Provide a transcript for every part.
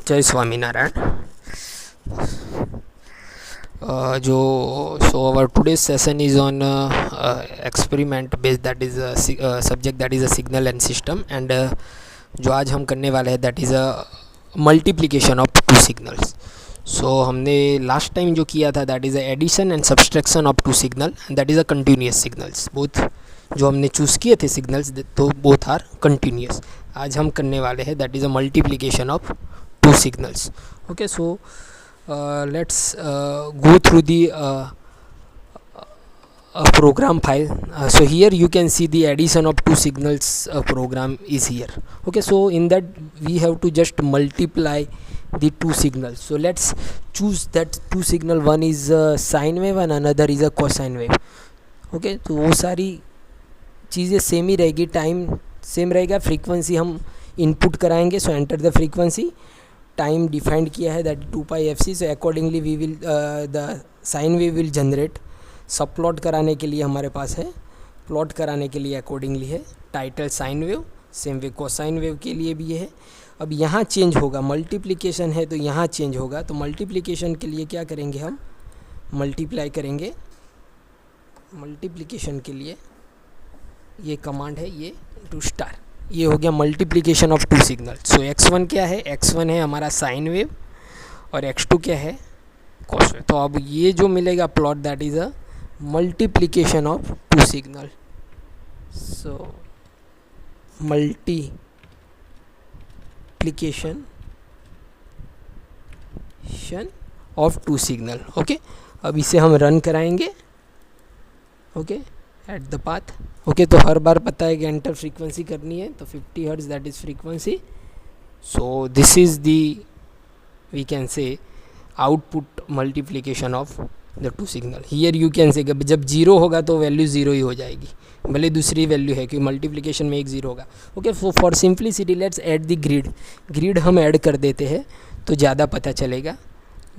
जय Swaminarayan. Our today's session is on experiment based, that is a subject that is a signal and system, and जो आज हम करने वाले हैं that is a multiplication of two signals. So हमने last time जो किया था that is a addition and subtraction of two signal, and that is a continuous signals. both जो हमने चूज़ किए थे signals तो both are continuous. आज हम करने वाले हैं that is a multiplication of two signals. Okay, so let's go through the program file. So here you can see the addition of two signals program is here. Okay, so in that we have to just multiply the two signals. So let's choose that two signal, one is a sine wave and another is a cosine wave. Okay, तो वो सारी चीज़ें same ही रहेगी, time same रहेगा, frequency हम input कराएंगे. So enter the frequency, time defined किया है that 2πfc. So accordingly we will the sine wave will generate. सब प्लॉट कराने के लिए हमारे पास है, प्लॉट कराने के लिए अकॉर्डिंगली है title sine wave. Same way cosine wave के लिए भी है. अब यहाँ चेंज होगा, मल्टीप्लिकेशन है तो यहाँ चेंज होगा. तो मल्टीप्लिकेशन के लिए क्या करेंगे, हम मल्टीप्लाई करेंगे. मल्टीप्लिकेशन के लिए ये कमांड है, ये टू स्टार, ये हो गया multiplication of two signal. So x1 क्या है, x1 है हमारा साइन वेव और x2 क्या है, कॉस वेव. तो अब ये जो मिलेगा plot that is a multiplication of two signal. So multiplication of two signal. Okay, अब इसे हम रन कराएंगे. Okay, at the path. Okay, तो हर बार पता है कि एंटर फ्रीक्वेंसी करनी है, तो 50 hertz that is frequency. So this is the we can say output multiplication of the two signal. Here you can say जब जीरो होगा तो वैल्यू ज़ीरो ही हो जाएगी, भले दूसरी वैल्यू है क्योंकि मल्टीप्लिकेशन में एक ज़ीरो होगा. Okay, for simplicity let's add the grid हम ऐड कर देते हैं तो ज़्यादा पता चलेगा.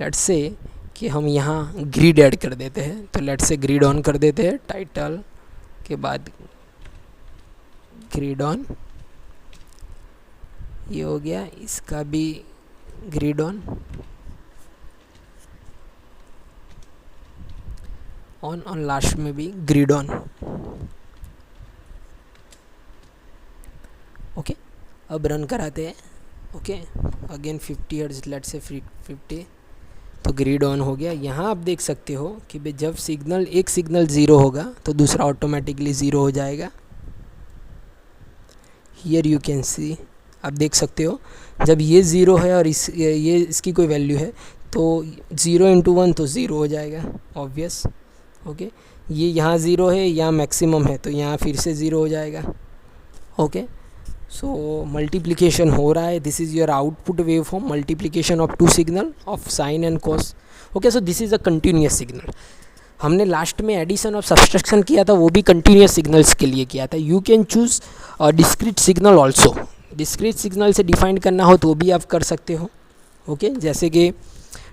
लेट्स से कि हम यहाँ ग्रिड ऐड कर देते हैं, तो लेट्स से ग्रिड ऑन कर देते हैं. टाइटल के बाद ग्रिड ऑन, ये हो गया, इसका भी ग्रिड ऑन ऑन लास्ट में भी ग्रिड ऑन. ओके, अब रन कराते हैं. Okay, again 50 hertz, let's say 50, तो ग्रिड ऑन हो गया. यहाँ आप देख सकते हो कि भाई जब सिग्नल एक सिग्नल ज़ीरो होगा तो दूसरा ऑटोमेटिकली ज़ीरो हो जाएगा. हियर यू कैन सी, आप देख सकते हो जब ये ज़ीरो है और ये इसकी कोई वैल्यू है तो 0 × 1 तो ज़ीरो हो जाएगा, ऑब्वियस. ओके, ये यहाँ ज़ीरो है, यहाँ मैक्सिमम है तो यहाँ फिर से ज़ीरो हो जाएगा. ओके, सो मल्टीप्लिकेशन हो रहा है. This is your output wave form, multiplication of two signal of sine and cos. Okay, so this is a continuous signal. हमने लास्ट में एडिशन और सब्सट्रैक्शन किया था, वो भी कंटिन्यूस सिग्नल्स के लिए किया था. You can choose discrete signal also. Discrete signal से डिफाइन करना हो तो भी आप कर सकते हो. ओके, जैसे कि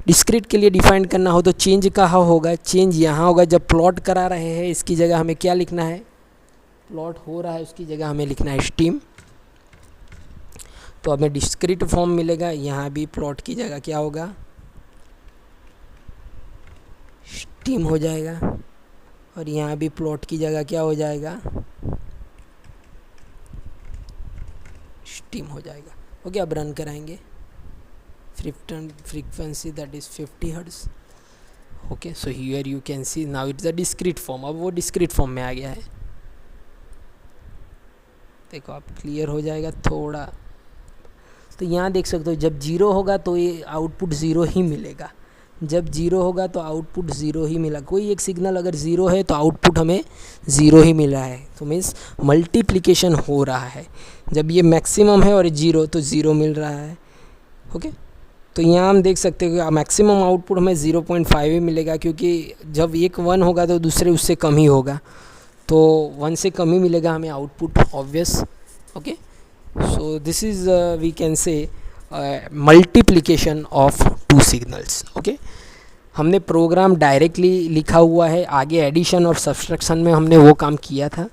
डिस्क्रीट के लिए डिफाइन करना हो तो चेंज कहाँ होगा, चेंज यहाँ होगा. जब प्लॉट करा रहे हैं इसकी जगह हमें क्या लिखना है, प्लॉट हो रहा है उसकी जगह हमें लिखना है स्टीम. तो हमें डिस्क्रीट फॉर्म मिलेगा. यहाँ भी प्लॉट की जगह क्या होगा, स्टीम हो जाएगा, और यहाँ भी प्लॉट की जगह क्या हो जाएगा, स्टीम हो जाएगा. ओके, अब रन कराएंगे. Frequency that is 50 hertz. Okay, so here you can see now it's a discrete form. अब वो डिस्क्रीट फॉर्म में आ गया है. देखो आप क्लियर हो जाएगा थोड़ा. तो यहाँ देख सकते हो जब जीरो होगा तो ये आउटपुट ज़ीरो ही मिलेगा, जब जीरो होगा तो आउटपुट ज़ीरो ही मिला. कोई एक सिग्नल अगर ज़ीरो है तो आउटपुट हमें ज़ीरो ही मिल रहा है, तो मीन्स मल्टीप्लिकेशन हो रहा है. जब ये मैक्सिमम है और जीरो तो ज़ीरो मिल रहा है. ओके, तो यहाँ हम देख सकते हो कि मैक्सिमम आउटपुट हमें 0.5 ही मिलेगा, क्योंकि जब एक 1 होगा तो दूसरे उससे कम ही होगा, तो 1 से कम ही मिलेगा हमें output, obvious. Okay, so this is we can say multiplication of two signals. okay, हमने प्रोग्राम डायरेक्टली लिखा हुआ है, आगे एडिशन और सब्सट्रैक्शन में हमने वो काम किया था.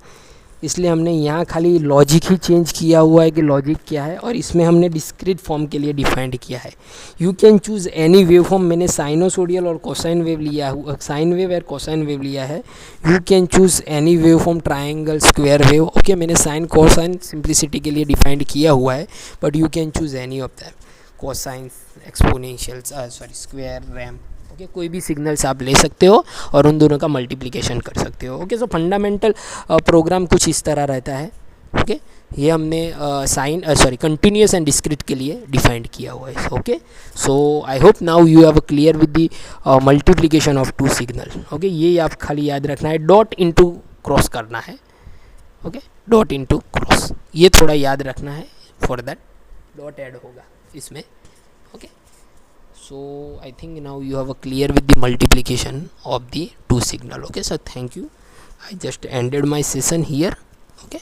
इसलिए हमने यहाँ खाली लॉजिक ही चेंज किया हुआ है कि लॉजिक क्या है, और इसमें हमने डिस्क्रीट फॉर्म के लिए डिफाइंड किया है। You can choose any wave form, मैंने साइनोसोडियल और कोसाइन वेव लिया हुआ, साइन वेव और कोसाइन वेव लिया है। You can choose any wave form, triangle, square wave, okay. मैंने साइन कोसाइन सिंप्लिसिटी के लिए डिफाइंड किया हुआ है, but you can choose any of them, cosine, एक्सपोनेंशियल्स, sorry square, ramp, okay. कोई भी सिग्नल्स आप ले सकते हो और उन दोनों का मल्टीप्लिकेशन कर सकते हो, ओके। सो फंडामेंटल प्रोग्राम कुछ इस तरह रहता है, ओके। ये हमने कंटिन्यूस एंड डिस्क्रीट के लिए डिफाइंड किया हुआ है, okay. So I hope now you have clear with the multiplication of two signal, okay. ये आप खाली याद रखना है, डॉट इनटू क्रॉस करना है, ओके। डॉट इनटू क्रॉस, ये थोड़ा याद रखना है, फॉर दैट डॉट ऐड होगा इसमें, okay. So I think now you have a clear with the multiplication of the two signal, okay. So thank you, I just ended my session here, okay.